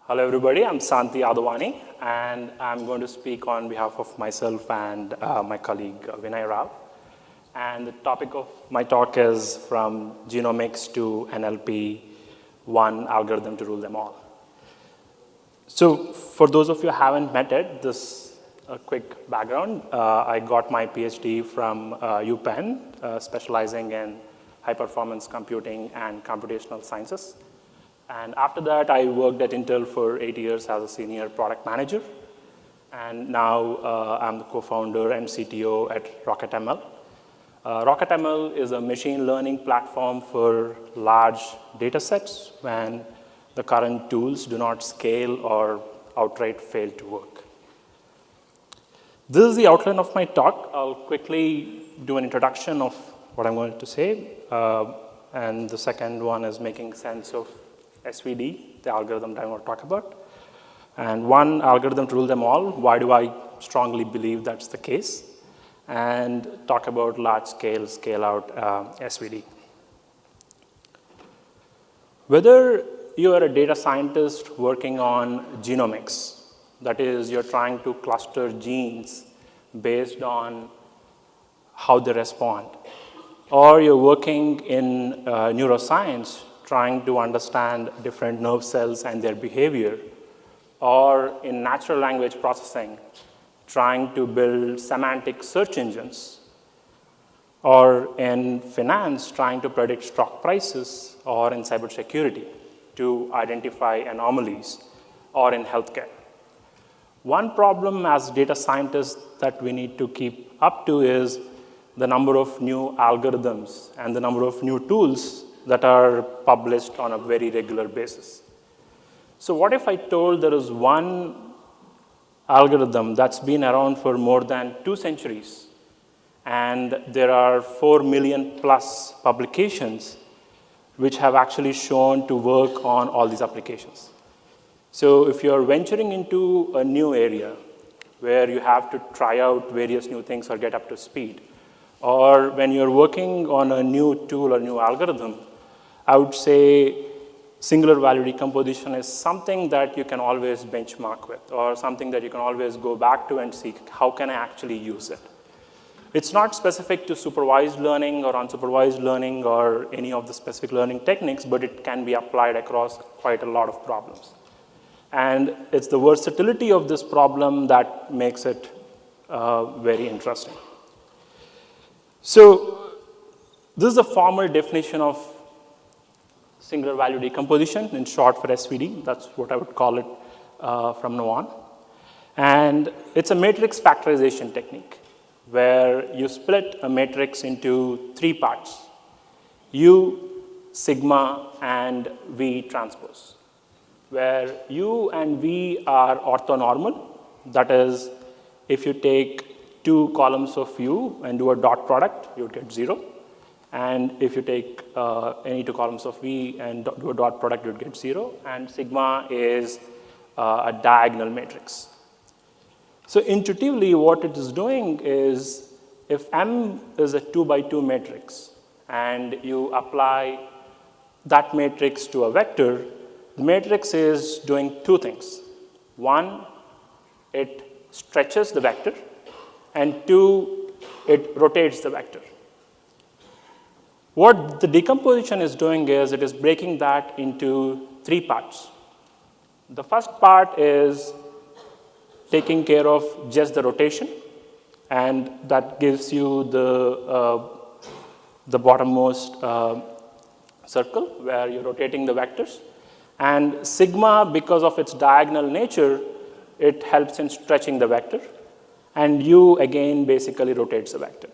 Hello, everybody. I'm Santi Advani, and I'm going to speak on behalf of myself and my colleague Vinay Rao. And the topic of my talk is from genomics to NLP, one algorithm to rule them all. So for those of you who haven't met it, this a quick background. I got my PhD from UPenn, specializing in high-performance computing and computational sciences. And after that, I worked at Intel for 8 years as a senior product manager. And now I'm the co-founder and CTO at RocketML. RocketML is a machine learning platform for large data sets when the current tools do not scale or outright fail to work. This is the outline of my talk. I'll quickly do an introduction of what I'm going to say. And the second one is making sense of SVD, the algorithm that I want to talk about. And one algorithm to rule them all, why do I strongly believe that's the case? And talk about large scale, scale out SVD. Whether you are a data scientist working on genomics, that is, you're trying to cluster genes based on how they respond, or you're working in neuroscience trying to understand different nerve cells and their behavior, or in natural language processing, trying to build semantic search engines, or in finance, trying to predict stock prices, or in cybersecurity to identify anomalies, or in healthcare. One problem as data scientists that we need to keep up to is the number of new algorithms and the number of new tools that are published on a very regular basis. So what if I told there is one algorithm that's been around for more than 2 centuries, and there are 4 million plus publications which have actually shown to work on all these applications? So if you're venturing into a new area where you have to try out various new things or get up to speed, or when you're working on a new tool or new algorithm, I would say singular value decomposition is something that you can always benchmark with, or something that you can always go back to and see, how can I actually use it? It's not specific to supervised learning or unsupervised learning or any of the specific learning techniques, but it can be applied across quite a lot of problems. And it's the versatility of this problem that makes it very interesting. So this is a formal definition of singular value decomposition, in short for SVD. That's what I would call it from now on. And it's a matrix factorization technique where you split a matrix into 3 parts: U, sigma, and V transpose, where U and V are orthonormal. That is, if you take 2 columns of U and do a dot product, you would get 0. And if you take any 2 columns of V and do a dot product, you'd get 0. And sigma is a diagonal matrix. So intuitively, what it is doing is, if M is a 2 by 2 matrix, and you apply that matrix to a vector, the matrix is doing 2 things. 1, it stretches the vector, and 2, it rotates the vector. What the decomposition is doing is it is breaking that into 3 parts. The first part is taking care of just the rotation, and that gives you the bottommost circle where you're rotating the vectors. And sigma, because of its diagonal nature, it helps in stretching the vector. And U, again, basically rotates the vector.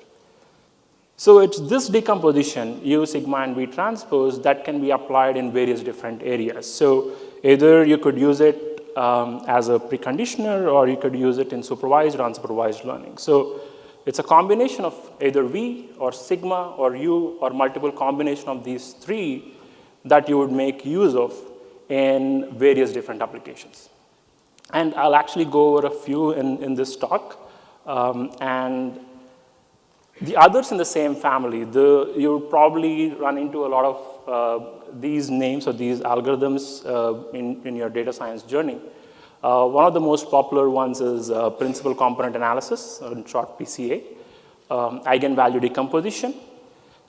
So it's this decomposition, U, sigma, and V transpose, that can be applied in various different areas. So either you could use it as a preconditioner, or you could use it in supervised or unsupervised learning. So it's a combination of either V or sigma or U or multiple combination of these 3 that you would make use of in various different applications. And I'll actually go over a few in this talk. And The others in the same family, you'll probably run into a lot of these names or these algorithms in your data science journey. One of the most popular ones is principal component analysis, in short PCA, eigenvalue decomposition,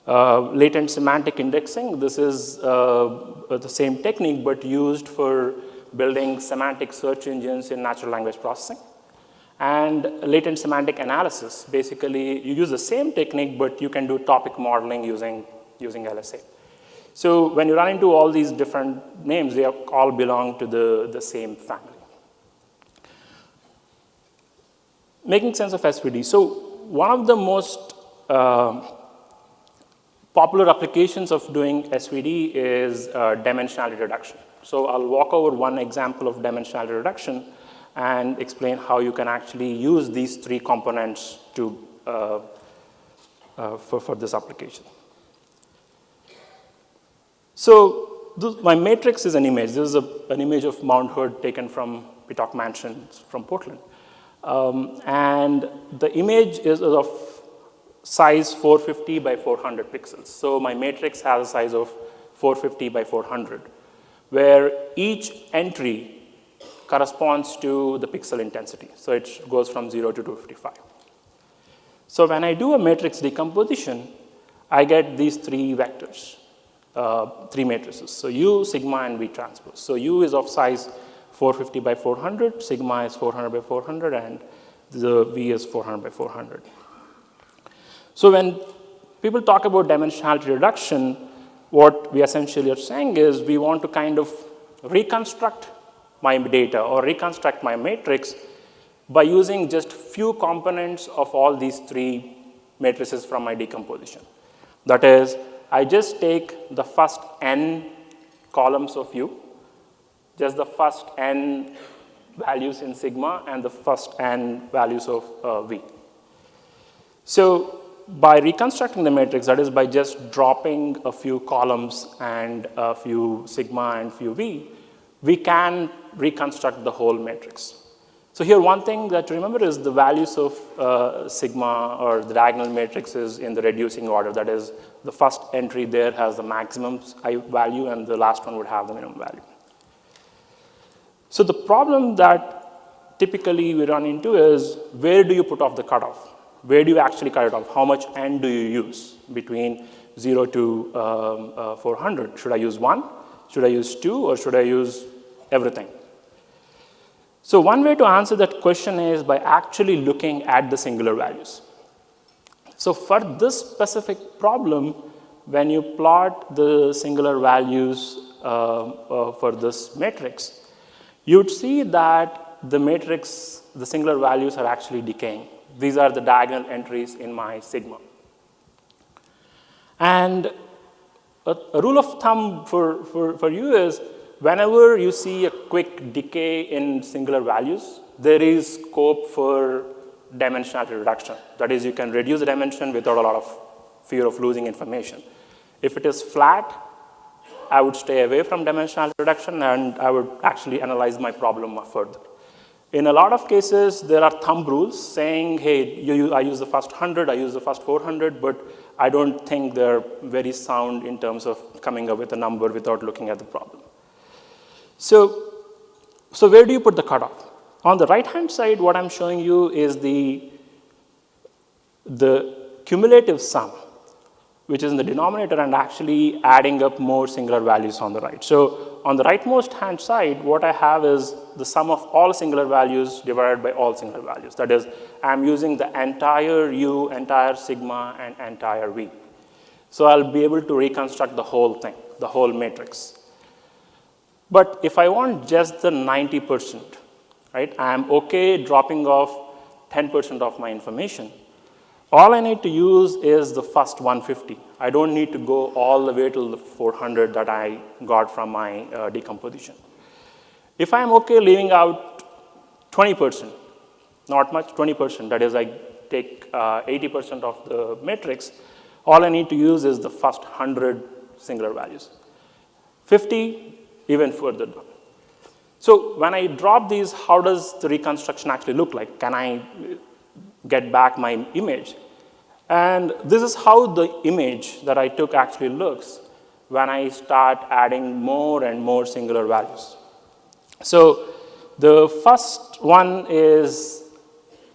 latent semantic indexing. This is the same technique, but used for building semantic search engines in natural language processing. And latent semantic analysis. Basically, you use the same technique, but you can do topic modeling using LSA. So when you run into all these different names, they all belong to the same family. Making sense of SVD. So one of the most popular applications of doing SVD is dimensionality reduction. So I'll walk over one example of dimensionality reduction and explain how you can actually use these three components to, for this application. So my matrix is an image. This is an image of Mount Hood taken from Pitock Mansion from Portland. And the image is of size 450 by 400 pixels. So my matrix has a size of 450 by 400, where each entry corresponds to the pixel intensity. So it goes from 0 to 255. So when I do a matrix decomposition, I get these three vectors, three matrices. So U, sigma, and V transpose. So U is of size 450 by 400, sigma is 400 by 400, and the V is 400 by 400. So when people talk about dimensionality reduction, what we essentially are saying is we want to kind of reconstruct my data or reconstruct my matrix by using just few components of all these three matrices from my decomposition. That is, I just take the first n columns of U, just the first n values in sigma, and the first n values of V. So by reconstructing the matrix, that is by just dropping a few columns and a few sigma and few V, we can reconstruct the whole matrix. So here one thing that to remember is the values of sigma or the diagonal matrix is in the reducing order. That is, the first entry there has the maximum value and the last one would have the minimum value. So the problem that typically we run into is where do you put off the cutoff? Where do you actually cut it off? How much n do you use between 0 to 400? Should I use 1? Should I use 2? Or should I use everything? So one way to answer that question is by actually looking at the singular values. So for this specific problem, when you plot the singular values for this matrix, you'd see that the matrix, the singular values are actually decaying. These are the diagonal entries in my sigma. And a rule of thumb for you is whenever you see a quick decay in singular values, there is scope for dimensionality reduction. That is, you can reduce the dimension without a lot of fear of losing information. If it is flat, I would stay away from dimensionality reduction and I would actually analyze my problem further. In a lot of cases, there are thumb rules saying, hey, I use the first 100, I use the first 400, but I don't think they're very sound in terms of coming up with a number without looking at the problem. So where do you put the cutoff? On the right-hand side, what I'm showing you is the cumulative sum, which is in the denominator and actually adding up more singular values on the right. So on the rightmost hand side, what I have is the sum of all singular values divided by all singular values. That is, I'm using the entire U, entire sigma, and entire V. So I'll be able to reconstruct the whole thing, the whole matrix. But if I want just the 90%, right, I'm okay dropping off 10% of my information. All I need to use is the first 150. I don't need to go all the way to the 400 that I got from my decomposition. If I'm okay leaving out 20%, not much, 20%, that is I take 80% of the matrix, all I need to use is the first 100 singular values. 50, even further down. So when I drop these, how does the reconstruction actually look like? Can I get back my image? And this is how the image that I took actually looks when I start adding more and more singular values. So the first one is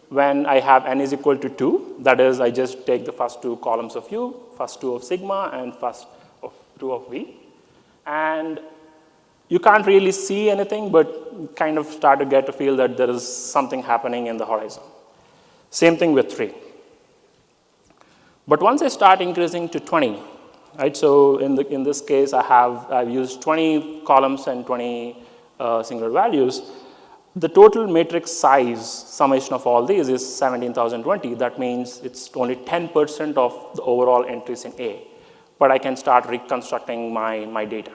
when I have n is equal to 2. That is, I just take the first two columns of u, first two of sigma, and first of two of v. And you can't really see anything, but kind of start to get a feel that there is something happening in the horizon. Same thing with 3. But once I start increasing to 20, right? So in this case, I've used 20 columns and 20 singular values. The total matrix size summation of all these is 17,020. That means it's only 10% of the overall entries in A. But I can start reconstructing my data.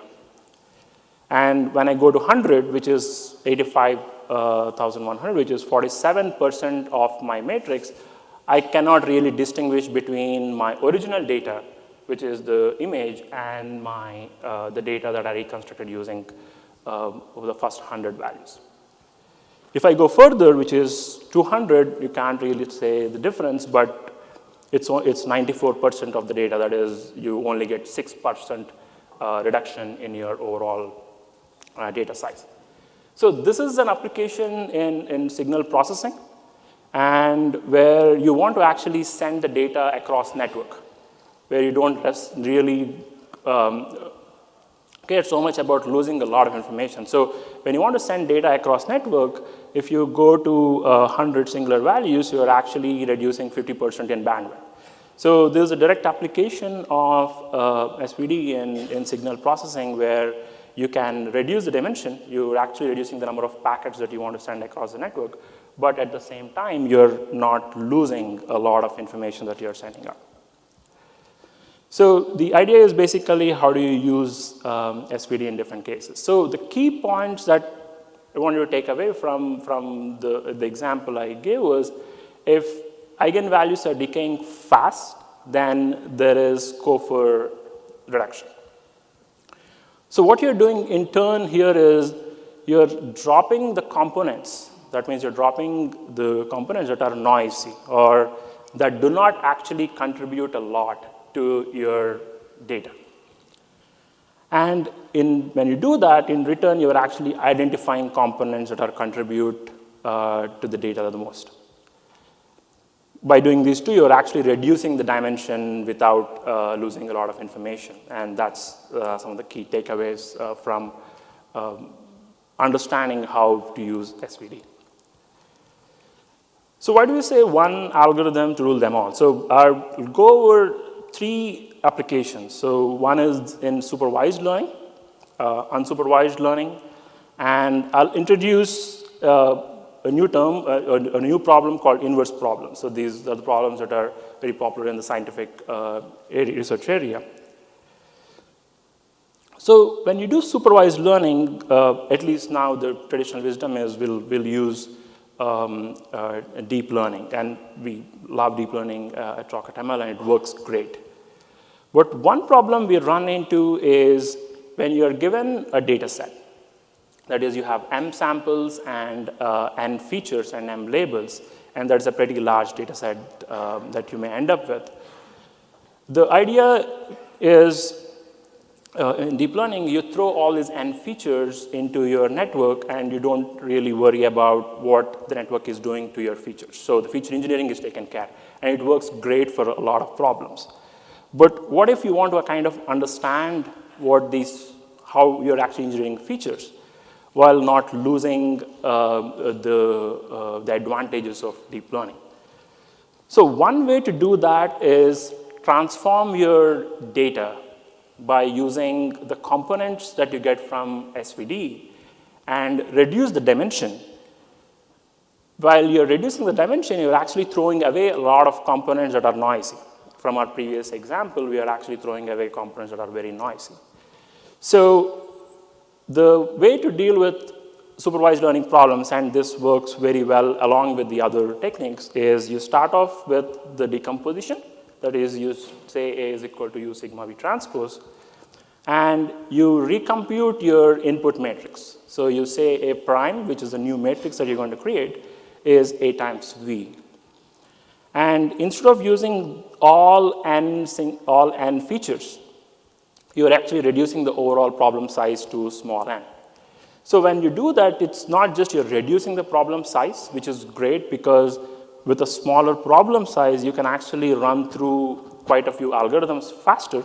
And when I go to 100, which is 85,100, which is 47% of my matrix, I cannot really distinguish between my original data, which is the image, and the data that I reconstructed using over the first 100 values. If I go further, which is 200, you can't really say the difference, but it's 94% of the data. That is, you only get 6% reduction in your overall data size. So this is an application in signal processing, and where you want to actually send the data across network, where you don't really care so much about losing a lot of information. So when you want to send data across network, if you go to 100 singular values, you're actually reducing 50% in bandwidth. So there's a direct application of SVD in signal processing where you can reduce the dimension. You're actually reducing the number of packets that you want to send across the network, but at the same time, you're not losing a lot of information that you're sending out. So the idea is basically how do you use SVD in different cases. So the key points that I want you to take away from the example I gave was, if eigenvalues are decaying fast, then there is scope for reduction. So what you're doing in turn here is you're dropping the components. That means you're dropping the components that are noisy or that do not actually contribute a lot to your data. And when you do that, in return, you're actually identifying components that contribute to the data the most. By doing these two, you're actually reducing the dimension without losing a lot of information. And that's some of the key takeaways from understanding how to use SVD. So why do we say one algorithm to rule them all? So I'll go over 3 applications. So one is in supervised learning, unsupervised learning, and I'll introduce a new term, a new problem called inverse problems. So these are the problems that are very popular in the scientific research area. So when you do supervised learning, at least now the traditional wisdom is we'll use deep learning. And we love deep learning at RocketML, and it works great. But one problem we run into is when you're given a data set. That is, you have M samples and N features and M labels, and that's a pretty large data set that you may end up with. The idea is, in deep learning, you throw all these N features into your network, and you don't really worry about what the network is doing to your features. So the feature engineering is taken care, and it works great for a lot of problems. But what if you want to kind of understand how you're actually engineering features, while not losing the advantages of deep learning? So one way to do that is transform your data by using the components that you get from SVD and reduce the dimension. While you're reducing the dimension, you're actually throwing away a lot of components that are noisy. From our previous example, we are actually throwing away components that are very noisy. So the way to deal with supervised learning problems, and this works very well along with the other techniques, is you start off with the decomposition. That is, you say A is equal to U sigma V transpose, and you recompute your input matrix. So you say A prime, which is a new matrix that you're going to create, is A times V. And instead of using all n features, you're actually reducing the overall problem size to small n. So when you do that, it's not just you're reducing the problem size, which is great because with a smaller problem size, you can actually run through quite a few algorithms faster.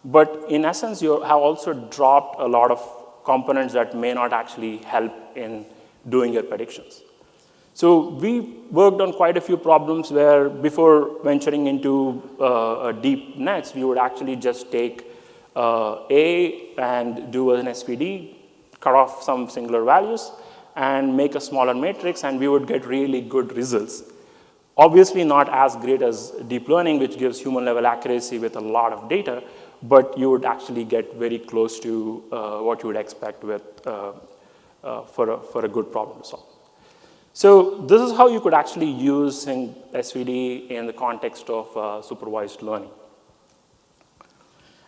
But in essence, you have also dropped a lot of components that may not actually help in doing your predictions. So we worked on quite a few problems where before venturing into deep nets, we would actually just take A and do an SVD, cut off some singular values, and make a smaller matrix, and we would get really good results. Obviously not as great as deep learning, which gives human-level accuracy with a lot of data, but you would actually get very close to what you would expect with, for a good problem to solve. So this is how you could actually use SVD in the context of supervised learning.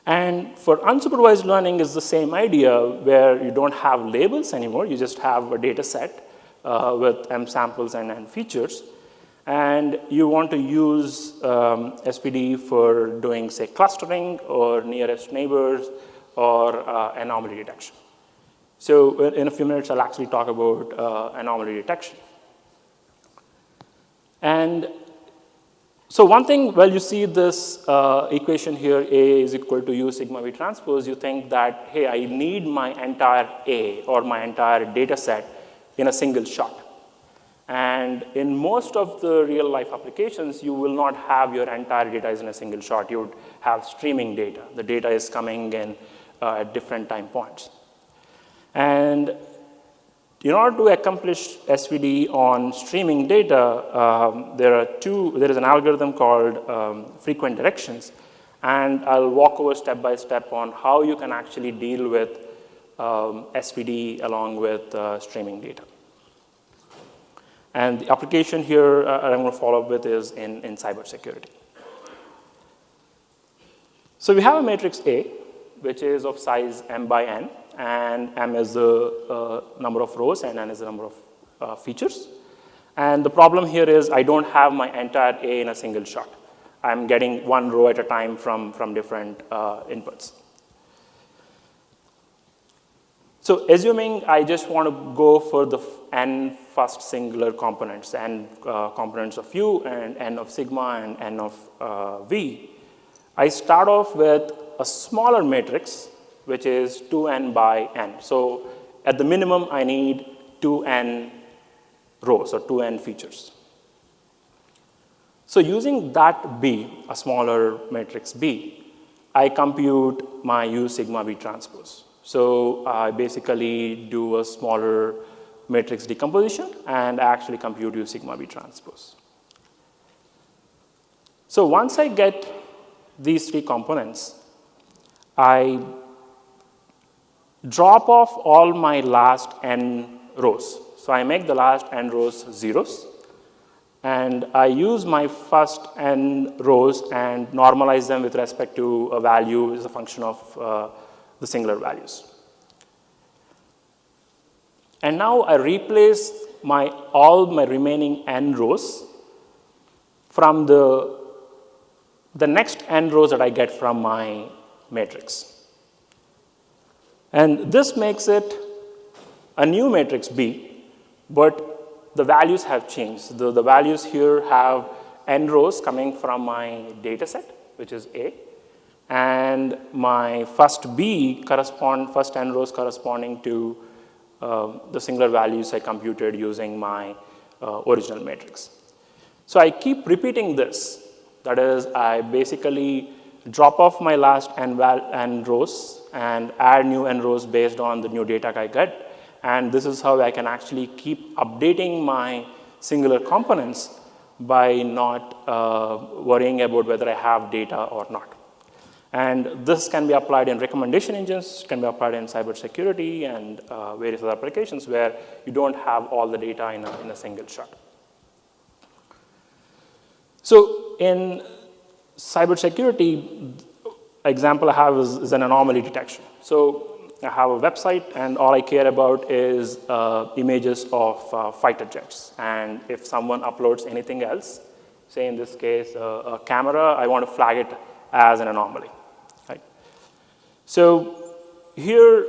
And for unsupervised learning is the same idea where you don't have labels anymore. You just have a data set with m samples and n features. And you want to use SVD for doing, say, clustering or nearest neighbors or anomaly detection. So in a few minutes, I'll actually talk about anomaly detection. And so one thing, well, you see this equation here, A is equal to U sigma V transpose, you think that, hey, I need my entire A or my entire data set in a single shot. And in most of the real life applications, you will not have your entire data in a single shot. You would have streaming data. The data is coming in at different time points. And in order to accomplish SVD on streaming data, there is an algorithm called frequent directions. And I'll walk over step by step on how you can actually deal with SVD along with streaming data. And the application here I'm going to follow up with is in cybersecurity. So we have a matrix A, which is of size m by n. And m is the number of rows, and n is the number of features. And the problem here is I don't have my entire A in a single shot. I'm getting one row at a time from different inputs. So assuming I just want to go for the n first singular components, n components of U and n of sigma and n of V, I start off with a smaller matrix, which is 2n by n. So at the minimum, I need 2n rows or 2n features. So using that B, a smaller matrix B, I compute my U sigma V transpose. So I basically do a smaller matrix decomposition, and I actually compute U sigma V transpose. So once I get these three components, I drop off all my last n rows. So I make the last n rows zeros, and I use my first n rows and normalize them with respect to a value as a function of the singular values. And now I replace all my remaining n rows from the next n rows that I get from my matrix. And this makes it a new matrix B, but the values have changed. The values here have n rows coming from my data set, which is A, and my first first n rows corresponding to the singular values I computed using my original matrix. So I keep repeating this. That is, I basically drop off my last n rows and add new n rows based on the new data I get. And this is how I can actually keep updating my singular components by not worrying about whether I have data or not. And this can be applied in recommendation engines, can be applied in cybersecurity and various other applications where you don't have all the data in a single shot. So in cybersecurity, example I have is an anomaly detection. So I have a website, and all I care about is images of fighter jets. And if someone uploads anything else, say in this case, a camera, I want to flag it as an anomaly, right? So here,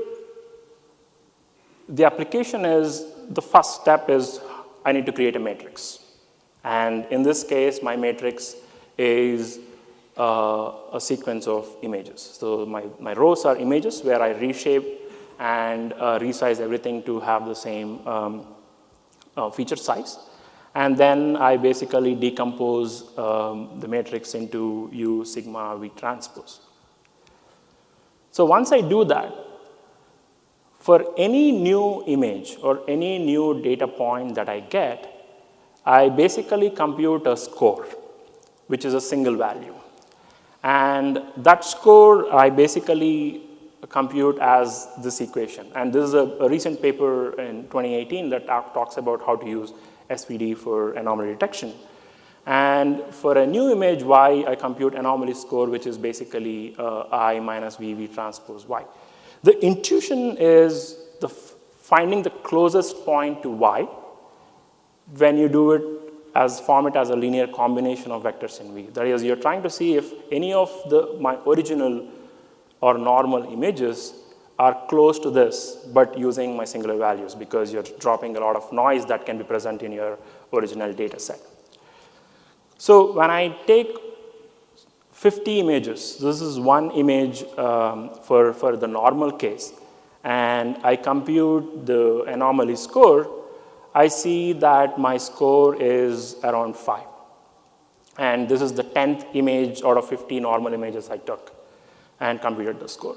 the application is, the first step is I need to create a matrix. And in this case, my matrix is a sequence of images. So my rows are images where I reshape and resize everything to have the same feature size. And then I basically decompose the matrix into U, sigma, V transpose. So once I do that, for any new image or any new data point that I get, I basically compute a score, which is a single value. And that score I basically compute as this equation. And this is a recent paper in 2018 that talks about how to use SVD for anomaly detection. And for a new image Y, I compute anomaly score, which is basically I minus V transpose Y. The intuition is finding the closest point to Y when you do it form it as a linear combination of vectors in V. That is, you're trying to see if any of my original or normal images are close to this, but using my singular values, because you're dropping a lot of noise that can be present in your original data set. So when I take 50 images, this is one image for the normal case, and I compute the anomaly score, I see that my score is around 5. And this is the 10th image out of 50 normal images I took and computed the score.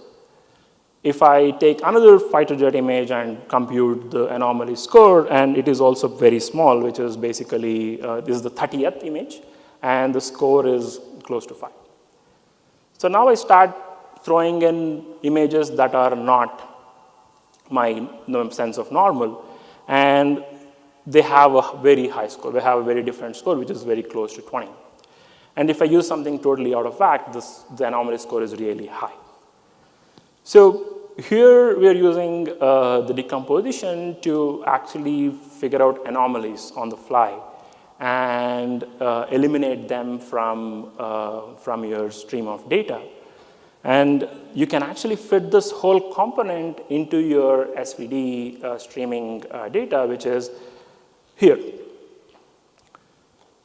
If I take another fighter jet image and compute the anomaly score, and it is also very small, which is basically, this is the 30th image, and the score is close to 5. So now I start throwing in images that are not my sense of normal, and they have a very high score. They have a very different score, which is very close to 20. And if I use something totally out of whack, the anomaly score is really high. So here we are using the decomposition to actually figure out anomalies on the fly and eliminate them from your stream of data. And you can actually fit this whole component into your SVD streaming data, which is here.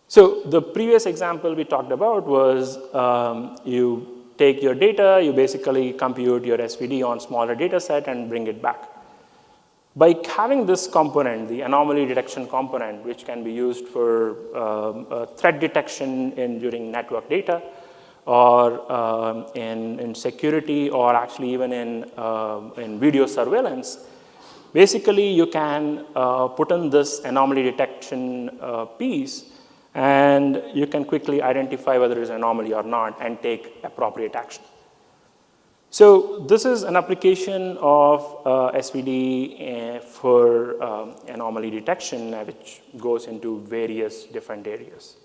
So the previous example we talked about was you take your data, you basically compute your SVD on smaller data set and bring it back. By having this component, the anomaly detection component, which can be used for threat detection during network data, or in security, or actually even in video surveillance, basically you can put in this anomaly detection piece, and you can quickly identify whether it's an anomaly or not and take appropriate action. So this is an application of SVD for anomaly detection, which goes into various different areas.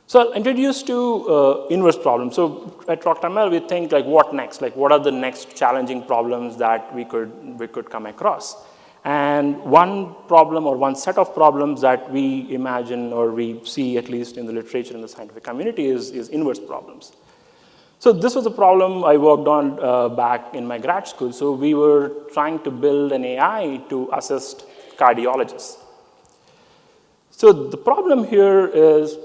So I'll introduce to inverse problems. So at RockML, we think like, what next? Like, what are the next challenging problems that we could come across? And one problem or one set of problems that we imagine or we see, at least in the literature in the scientific community, is inverse problems. So this was a problem I worked on back in my grad school. So we were trying to build an AI to assist cardiologists. So the problem here is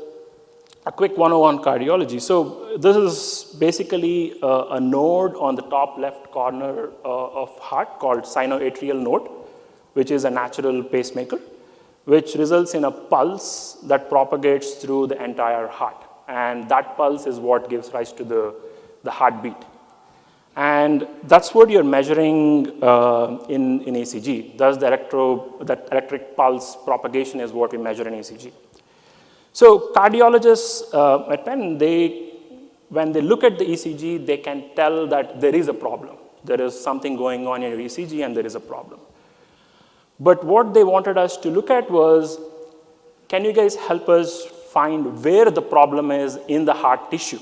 a quick 101 cardiology. So this is basically a node on the top left corner of heart called sinoatrial node, which is a natural pacemaker, which results in a pulse that propagates through the entire heart. And that pulse is what gives rise to the heartbeat. And that's what you're measuring in ECG. Thus, that electric pulse propagation is what we measure in ECG. So cardiologists at Penn, when they look at the ECG, they can tell that there is a problem. There is something going on in your ECG, and there is a problem. But what they wanted us to look at was, can you guys help us find where the problem is in the heart tissue,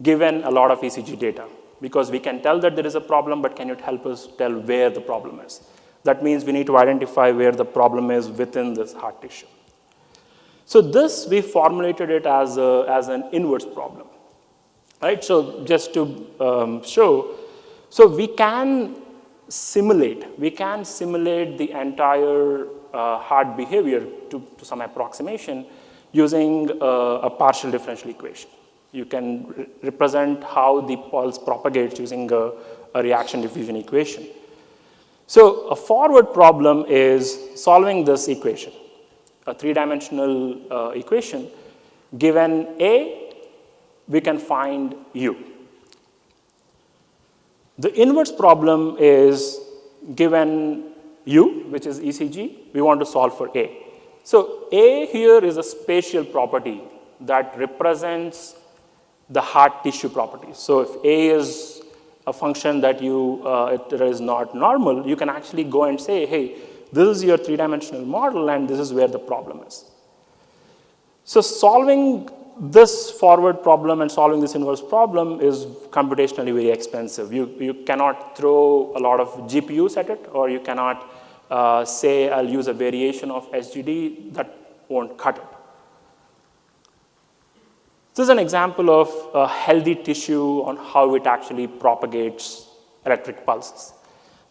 given a lot of ECG data? Because we can tell that there is a problem, but can you help us tell where the problem is? That means we need to identify where the problem is within this heart tissue. So this, we formulated it as an inverse problem, right? So just to show, so we can simulate the entire heart behavior to some approximation using a partial differential equation. You can represent how the pulse propagates using a reaction diffusion equation. So a forward problem is solving this equation, a three-dimensional equation. Given A, we can find U. The inverse problem is given U, which is ECG, we want to solve for A. So A here is a spatial property that represents the heart tissue properties. So if A is a function that it is not normal, you can actually go and say, hey, this is your three-dimensional model, and this is where the problem is. So solving this forward problem and solving this inverse problem is computationally very expensive. You cannot throw a lot of GPUs at it, or you cannot say, I'll use a variation of SGD. That won't cut it. This is an example of a healthy tissue on how it actually propagates electric pulses.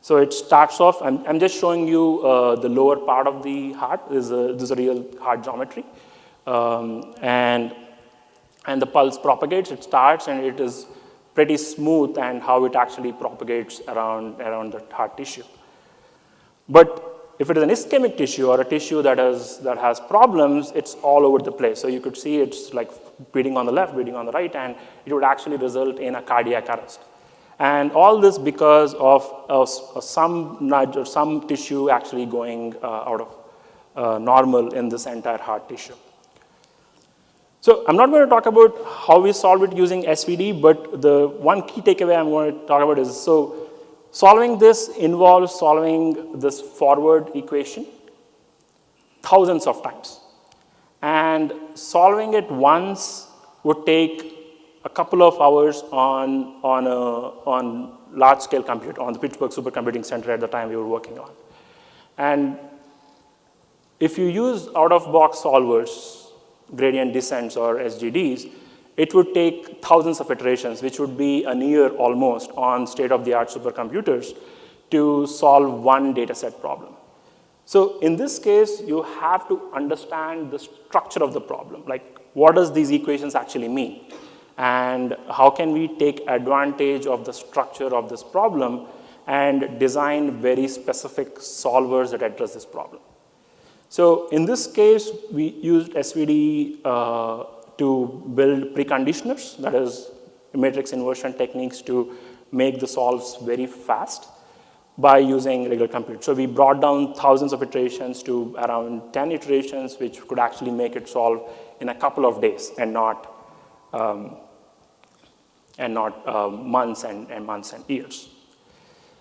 So it starts off, I'm just showing you the lower part of the heart. This is a real heart geometry. And the pulse propagates, it starts, and it is pretty smooth, and how it actually propagates around the heart tissue. But if it is an ischemic tissue or a tissue that has problems, it's all over the place. So you could see it's like beating on the left, beating on the right, and it would actually result in a cardiac arrest. And all this because of some nudge or some tissue actually going out of normal in this entire heart tissue. So I'm not going to talk about how we solve it using SVD, but the one key takeaway I'm going to talk about is, so solving this involves solving this forward equation thousands of times. And solving it once would take a couple of hours on large-scale compute, on the Pittsburgh Supercomputing Center at the time we were working on. And if you use out-of-box solvers, gradient descents or SGDs, it would take thousands of iterations, which would be a year almost on state-of-the-art supercomputers to solve one data set problem. So in this case, you have to understand the structure of the problem. Like, what does these equations actually mean? And how can we take advantage of the structure of this problem and design very specific solvers that address this problem? So in this case, we used SVD to build preconditioners, that is matrix inversion techniques to make the solves very fast by using regular compute. So we brought down thousands of iterations to around 10 iterations, which could actually make it solve in a couple of days and not months and months and years.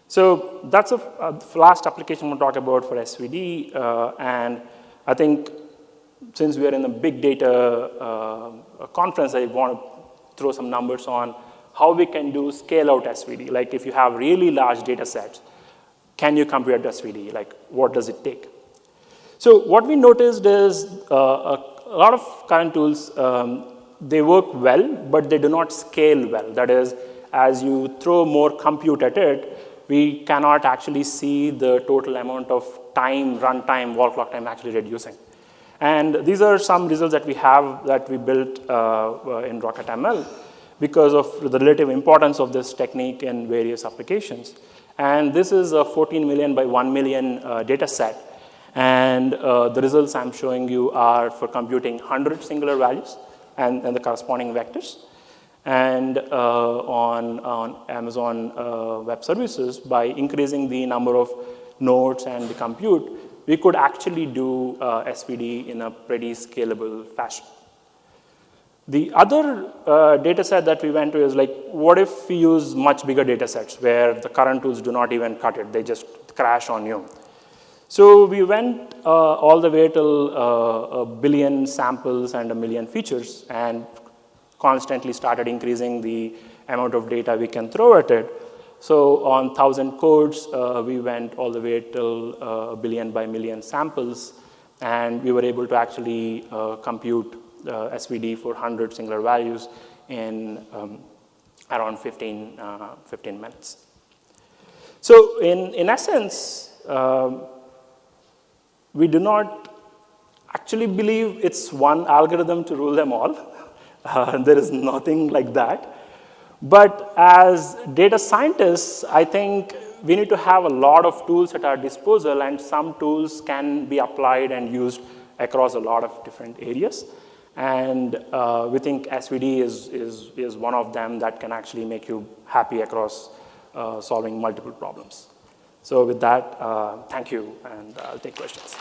So that's the last application we'll talk about for SVD. And I think since we are in a big data conference, I want to throw some numbers on how we can do scale-out SVD. Like if you have really large data sets, can you compare to SVD? Like what does it take? So what we noticed is a lot of current tools, they work well, but they do not scale well. That is, as you throw more compute at it, we cannot actually see the total amount of time, runtime, wall clock time actually reducing. And these are some results that we have that we built in RocketML because of the relative importance of this technique in various applications. And this is a 14 million by 1 million data set. And the results I'm showing you are for computing 100 singular values and the corresponding vectors. And on Amazon Web Services, by increasing the number of nodes and the compute, we could actually do SVD in a pretty scalable fashion. The other data set that we went to is like, what if we use much bigger data sets where the current tools do not even cut it, they just crash on you? So we went all the way till 1 billion samples and 1 million features and constantly started increasing the amount of data we can throw at it. So on 1,000 codes, we went all the way till 1 billion by million samples. And we were able to actually compute SVD for 100 singular values in around 15 minutes. So in essence, we do not actually believe it's one algorithm to rule them all. There is nothing like that. But as data scientists, I think we need to have a lot of tools at our disposal, and some tools can be applied and used across a lot of different areas. And we think SVD is one of them that can actually make you happy across solving multiple problems. So with that, thank you, and I'll take questions.